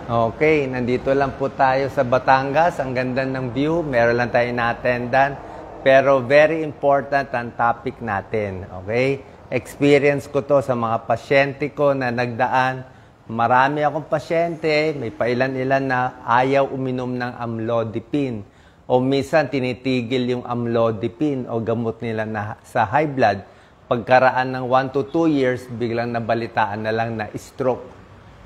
Okay, nandito lang po tayo sa Batangas. Ang ganda ng view. Meron lang tayo na-attendan. Pero very important ang topic natin. Okay? Experience ko to sa mga pasyente ko na nagdaan. Marami akong pasyente, may pailan-ilan na ayaw uminom ng amlodipine. O minsan tinitigil yung amlodipine o gamot nila na sa high blood. Pagkaraan ng 1 to 2 years, biglang nabalitaan na lang na stroke.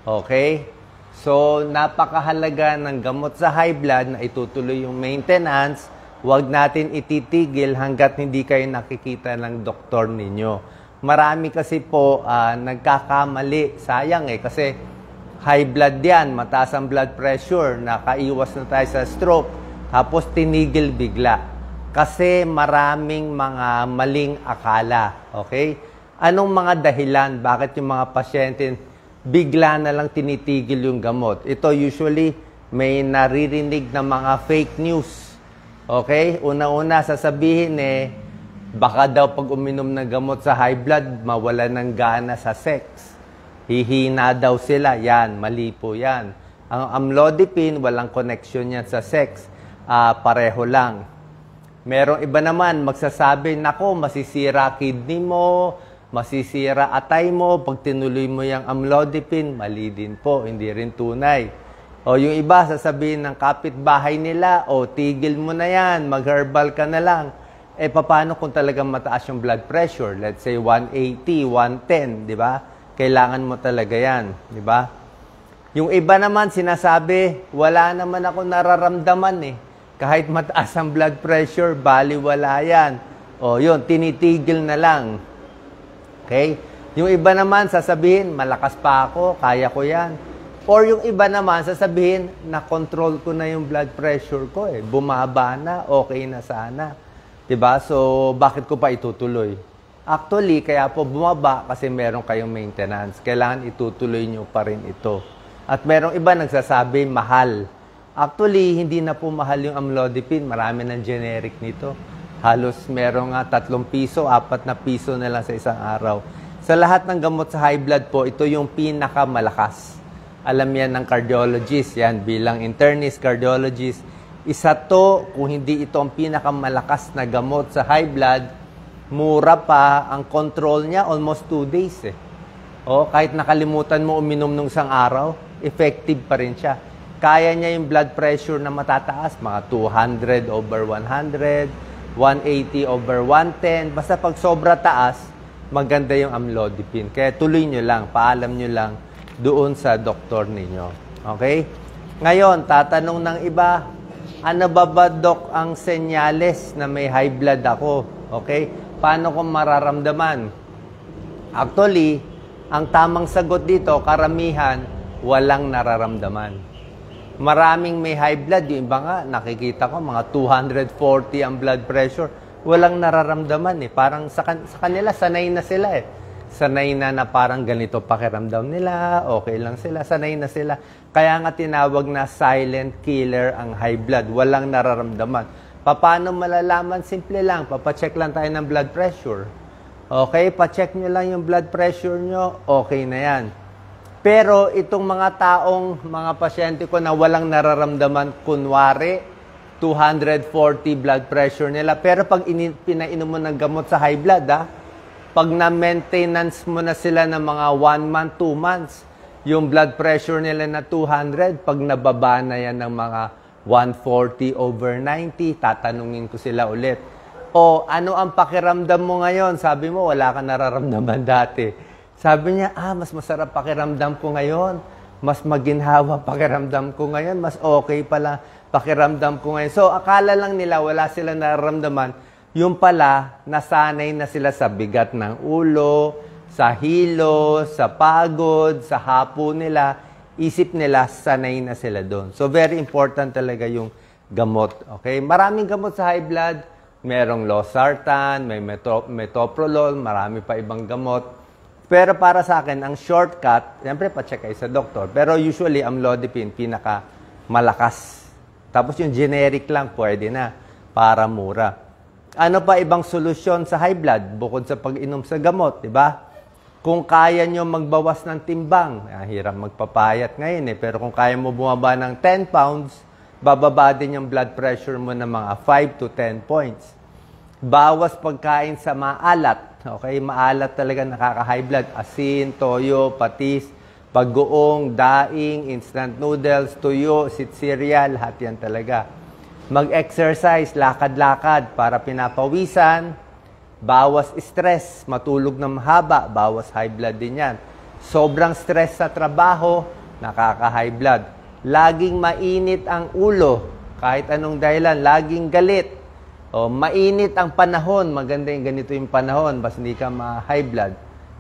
Okay? So, napakahalaga ng gamot sa high blood na itutuloy yung maintenance. Huwag natin ititigil hanggat hindi kayo nakikita ng doktor ninyo. Marami kasi po nagkakamali. Sayang kasi high blood yan, mataas ang blood pressure, nakaiwas na tayo sa stroke, tapos tinigil bigla. Kasi maraming mga maling akala. Okay? Anong mga dahilan? Bakit yung mga pasyente bigla na lang tinitigil yung gamot? Ito usually may naririnig na mga fake news. Okay? Una-una sasabihin baka daw pag uminom ng gamot sa high blood, mawala ng gana sa sex. Hihina daw sila. Yan, mali po yan. Ang amlodipine, walang connection yan sa sex. Pareho lang. Merong iba naman magsasabi, nako, masisira kidney mo, masisira atay mo, pag tinuloy mo yung amlodipine, mali din po, hindi rin tunay. O yung iba, sasabihin ng kapitbahay nila, tigil mo na yan, mag-herbal ka na lang. Paano kung talagang mataas yung blood pressure? Let's say 180, 110, di ba? Kailangan mo talaga yan, di ba? Yung iba naman sinasabi, wala naman ako nararamdaman Kahit mataas ang blood pressure, baliwala yan. Yun, tinitigil na lang. Okay? Yung iba naman sasabihin, malakas pa ako, kaya ko yan. Or yung iba naman sasabihin, na-control ko na yung blood pressure ko bumaba na, okay na sana. Diba? So, bakit ko pa itutuloy? Actually, kaya po bumaba kasi meron kayong maintenance. Kailangan itutuloy nyo pa rin ito. At merong iba nagsasabi, mahal. Actually, hindi na po mahal yung amlodipine. Marami ng generic nito. Halos merong 3 piso, 4 na piso na lang sa isang araw. Sa lahat ng gamot sa high blood po, ito yung pinakamalakas. Alam yan ng cardiologist, yan bilang internist, cardiologist. Isa to, kung hindi ito ang pinakamalakas na gamot sa high blood, mura pa, ang control niya almost 2 days kahit nakalimutan mo uminom nung isang araw, effective pa rin siya. Kaya niya yung blood pressure na matataas, mga 200 over 100, 180 over 110. Basta pag sobra taas, maganda yung amlodipine. Kaya tuloy nyo lang, paalam nyo lang doon sa doktor ninyo. Okay? Ngayon, tatanong ng iba, ano ba, Dok, ang senyales na may high blood ako? Okay? Paano ko mararamdaman? Actually, ang tamang sagot dito, karamihan, walang nararamdaman. Maraming may high blood. Yung iba nga, nakikita ko, mga 240 ang blood pressure. Walang nararamdaman Parang sa kanila, sanay na sila Sanay na parang ganito pakiramdam nila, okay lang sila, sanay na sila. Kaya nga tinawag na silent killer ang high blood. Walang nararamdaman. Paano malalaman? Simple lang, papacheck lang tayo ng blood pressure. Okay, pacheck nyo lang yung blood pressure nyo, okay na yan. Pero itong mga pasyente ko na walang nararamdaman, kunwari, 240 blood pressure nila. Pero pag pinainom mo ng gamot sa high blood, pag na-maintenance mo na sila ng mga 1 month, 2 months, yung blood pressure nila na 200, pag nababa na yan ng mga 140 over 90, tatanungin ko sila ulit. Ano ang pakiramdam mo ngayon? Sabi mo, wala ka nararamdaman dati. Sabi niya, mas masarap pakiramdam ko ngayon. Mas maginhawa pakiramdam ko ngayon. Mas okay pala pakiramdam ko ngayon. So, akala lang nila wala sila nararamdaman. Yung pala, nasanay na sila sa bigat ng ulo, sa hilo, sa pagod, sa hapo nila. Isip nila, sanay na sila doon. So, very important talaga yung gamot. Okay? Maraming gamot sa high blood. Merong losartan, may metoprolol, marami pa ibang gamot. Pero para sa akin, ang shortcut, siyempre pa-check kayo sa doktor. Pero usually, amlodipine, pinaka-malakas. Tapos yung generic lang, pwede na, para mura. Ano pa ibang solusyon sa high blood, bukod sa pag-inom sa gamot, di ba? Kung kaya nyo magbawas ng timbang, hirap magpapayat ngayon pero kung kaya mo bumaba ng 10 pounds, bababa din yung blood pressure mo ng mga 5 to 10 points. Bawas pagkain sa maalat. Okay, maalat talaga nakaka-high blood. Asin, toyo, patis, pag-goong, daing, instant noodles, tuyo, cereal, lahat yan talaga. Mag-exercise, lakad-lakad para pinapawisan. Bawas stress, matulog na mahaba, bawas high blood din yan. Sobrang stress sa trabaho, nakaka-high blood. Laging mainit ang ulo, kahit anong dahilan, laging galit. O, mainit ang panahon, maganda yung ganito yung panahon, basta hindi ka ma-high blood.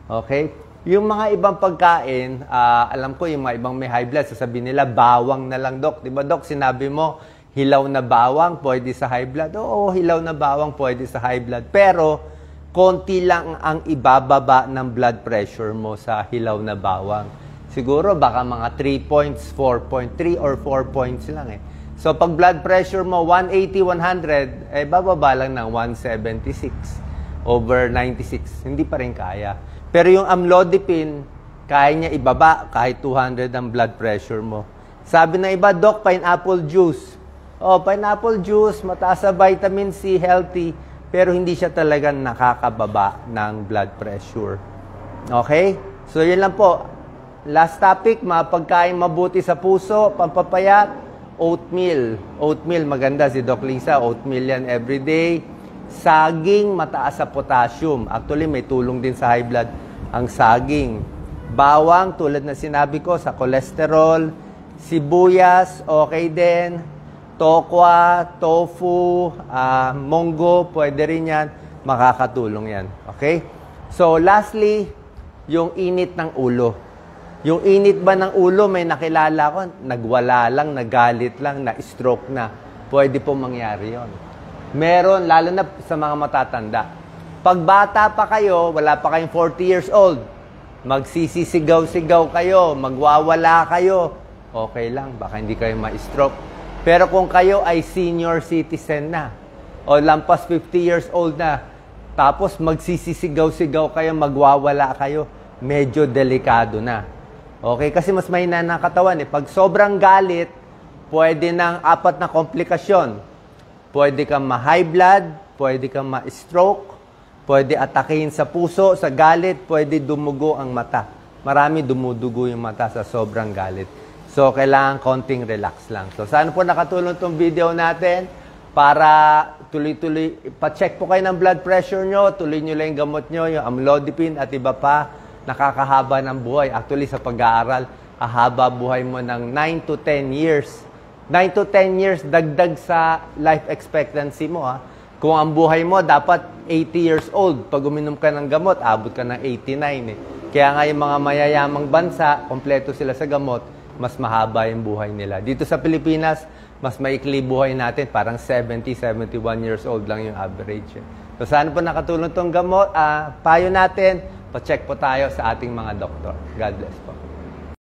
Okay? Yung mga ibang pagkain, alam ko yung mga ibang may high blood, sasabihin nila, bawang na lang, Dok. Diba, Dok, sinabi mo, hilaw na bawang, pwede sa high blood. Oo, hilaw na bawang, pwede sa high blood. Pero, konti lang ang ibababa ng blood pressure mo sa hilaw na bawang. Siguro, baka mga 3 points, 4.3 or 4 points lang So, pag blood pressure mo, 180, 100, bababa lang ng 176 over 96. Hindi pa rin kaya. Pero yung amlodipine, kaya niya ibaba kahit 200 ang blood pressure mo. Sabi ng iba, Doc, pineapple juice. Oh, pineapple juice, mataas sa vitamin C, healthy, pero hindi siya talagang nakakababa ng blood pressure. Okay? So, yun lang po. Last topic, mga pagkain mabuti sa puso, pampapayat, oatmeal. Oatmeal, maganda si Doc Lisa. Oatmeal yan everyday. Saging, mataas sa potassium. Actually, may tulong din sa high blood ang saging. Bawang, tulad na sinabi ko, sa cholesterol. Sibuyas, okay din. Tokwa, tofu, munggo, pwede rin yan. Makakatulong yan. Okay? So, lastly, yung init ng ulo. Yung init ba ng ulo, may nakilala ko, nagwala lang, nagalit lang, na-stroke na. Pwede po mangyari yon. Meron, lalo na sa mga matatanda. Pag bata pa kayo, wala pa kayong 40 years old, magsisisigaw-sigaw kayo, magwawala kayo, okay lang, baka hindi kayo ma-stroke. Pero kung kayo ay senior citizen na, o lampas 50 years old na, tapos magsisisigaw-sigaw kayo, magwawala kayo, medyo delikado na. Okay? Kasi mas mahina na katawan. Pag sobrang galit, pwede ng 4 na komplikasyon. Pwede kang ma-high blood, pwede kang ma-stroke, pwede atakihin sa puso, sa galit, pwede dumugo ang mata. Marami dumudugo yung mata sa sobrang galit. So, kailangan konting relax lang. So, sana po nakatulong itong video natin para tuloy-tuloy, pa-check po kayo ng blood pressure nyo, tuloy nyo lang yung gamot nyo, yung amlodipine at iba pa. Nakakahaba ng buhay. Actually, sa pag-aaral, ahaba buhay mo ng 9 to 10 years. 9 to 10 years, dagdag sa life expectancy mo. Kung ang buhay mo, dapat 80 years old. Pag uminom ka ng gamot, abot ka ng 89. Kaya nga yung mga mayayamang bansa, kompleto sila sa gamot, mas mahaba yung buhay nila. Dito sa Pilipinas, mas maikli buhay natin. Parang 70, 71 years old lang yung average. So, sana po nakatulong itong gamot. Payo natin, pa-check po tayo sa ating mga doktor. God bless po.